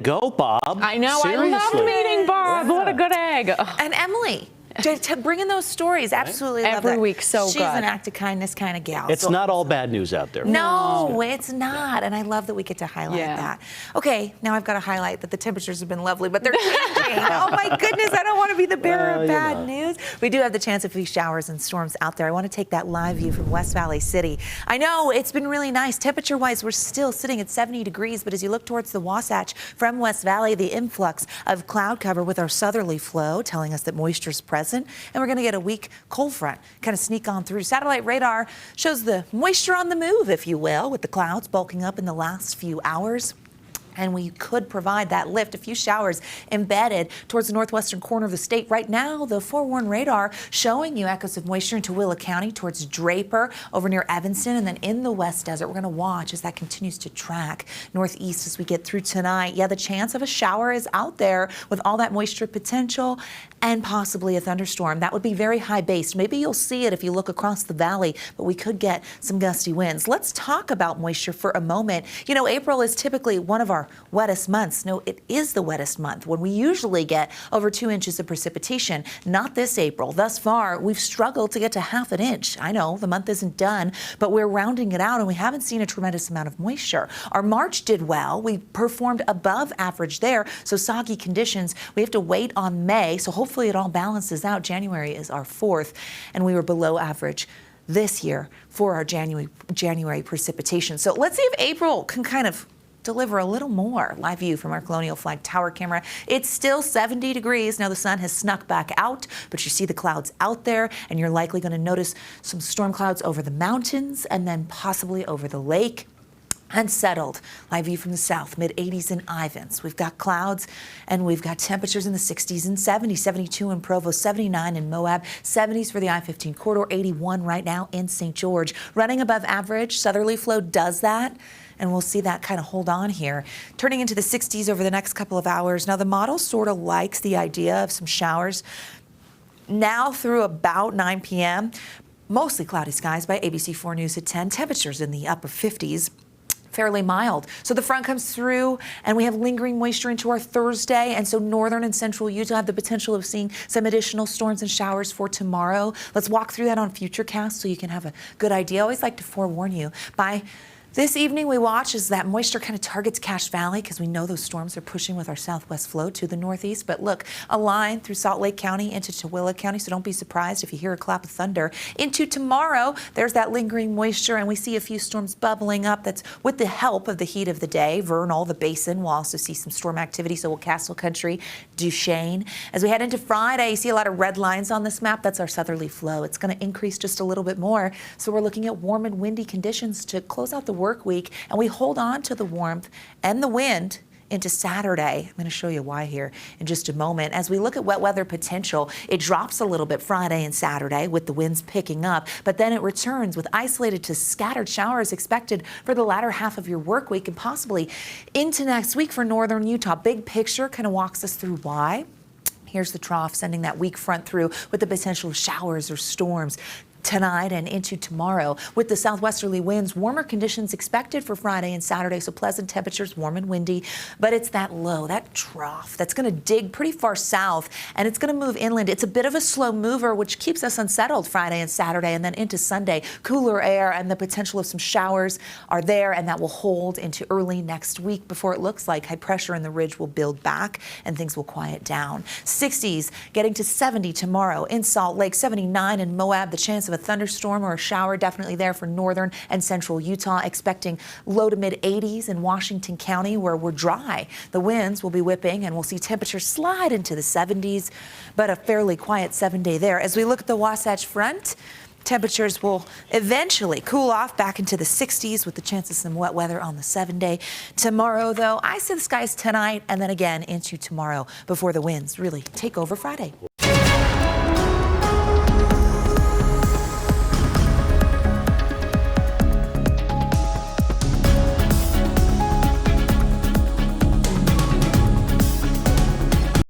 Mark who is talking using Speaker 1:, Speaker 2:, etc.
Speaker 1: Go, Bob.
Speaker 2: I know.
Speaker 1: Seriously.
Speaker 2: I love meeting Bob.
Speaker 1: Yeah.
Speaker 2: What a good egg.
Speaker 3: And Emily, to bring in those stories, absolutely love
Speaker 2: Every
Speaker 3: that.
Speaker 2: week, so
Speaker 3: She's
Speaker 2: good.
Speaker 3: an act of kindness kind of gal.
Speaker 1: It's not all bad news out there.
Speaker 3: No, it's not. And I love that we get to highlight that. Okay, now I've got to highlight that the temperatures have been lovely, but they're changing. Oh my goodness, I don't want to be the bearer of bad news. We do have the chance of a few showers and storms out there. I want to take that live view from West Valley City. I know it's been really nice. Temperature-wise, we're still sitting at 70 degrees, but as you look towards the Wasatch from West Valley, the influx of cloud cover with our southerly flow telling us that moisture is present, and we're going to get a weak cold front kind of sneak on through. Satellite radar shows the moisture on the move, if you will, with the clouds bulking up in the last few hours. And we could provide that lift, a few showers embedded towards the northwestern corner of the state. Right now, the forewarn radar showing you echoes of moisture into Willa County towards Draper over near Evanston, and then in the West Desert. We're going to watch as that continues to track northeast as we get through tonight. Yeah, the chance of a shower is out there with all that moisture potential and possibly a thunderstorm. That would be very high based. Maybe you'll see it if you look across the valley, but we could get some gusty winds. Let's talk about moisture for a moment. You know, April is typically one of our wettest months. No, it is the wettest month when we usually get over 2 inches of precipitation. Not this April. Thus far, we've struggled to get to half an inch. I know the month isn't done, but we're rounding it out and we haven't seen a tremendous amount of moisture. Our March did well. We performed above average there. So soggy conditions. We have to wait on May. So hopefully it all balances out. January is our fourth and we were below average this year for our January precipitation. So let's see if April can kind of deliver a little more. Live view from our Colonial Flag Tower camera. It's still 70 degrees. Now the sun has snuck back out, but you see the clouds out there, and you're likely going to notice some storm clouds over the mountains and then possibly over the lake. Unsettled. Live view from the south, mid-80s in Ivins. We've got clouds and we've got temperatures in the 60s and 70s, 72 in Provo, 79 in Moab, 70s for the I-15 corridor, 81 right now in St. George. Running above average, southerly flow does that. And we'll see that kind of hold on here. Turning into the 60s over the next couple of hours. Now the model sort of likes the idea of some showers now through about 9 p.m. Mostly cloudy skies by ABC4 News at 10. Temperatures in the upper 50s. Fairly mild. So the front comes through and we have lingering moisture into our Thursday, and so northern and central Utah have the potential of seeing some additional storms and showers for tomorrow. Let's walk through that on Futurecast so you can have a good idea. I always like to forewarn you. By this evening, we watch as that moisture kind of targets Cache Valley because we know those storms are pushing with our southwest flow to the northeast. But look, a line through Salt Lake County into Tooele County, so don't be surprised if you hear a clap of thunder. Into tomorrow, there's that lingering moisture, and we see a few storms bubbling up. That's with the help of the heat of the day. Vernal, the basin, we'll also see some storm activity, so will Castle Country, Duchesne. As we head into Friday, you see a lot of red lines on this map. That's our southerly flow. It's going to increase just a little bit more, so we're looking at warm and windy conditions to close out the work week, and we hold on to the warmth and the wind into Saturday. I'm going to show you why here in just a moment. As we look at wet weather potential, it drops a little bit Friday and Saturday with the winds picking up, but then it returns with isolated to scattered showers expected for the latter half of your work week and possibly into next week for northern Utah. Big picture kind of walks us through why. Here's the trough sending that weak front through with the potential of showers or storms tonight and into tomorrow. With the southwesterly winds, warmer conditions expected for Friday and Saturday, so pleasant temperatures, warm and windy, but it's that low, that trough that's going to dig pretty far south, and it's going to move inland. It's a bit of a slow mover, which keeps us unsettled Friday and Saturday, and then into Sunday. Cooler air and the potential of some showers are there, and that will hold into early next week before it looks like high pressure in the ridge will build back and things will quiet down. 60s getting to 70 tomorrow in Salt Lake, 79 in Moab. The chance of a thunderstorm or a shower definitely there for northern and central Utah. Expecting low to mid 80s in Washington County where we're dry. The winds will be whipping and we'll see temperatures slide into the 70s, but a fairly quiet 7-day there. As we look at the Wasatch Front, temperatures will eventually cool off back into the 60s with the chance of some wet weather on the 7-day. Tomorrow, though, I see the skies tonight and then again into tomorrow before the winds really take over Friday.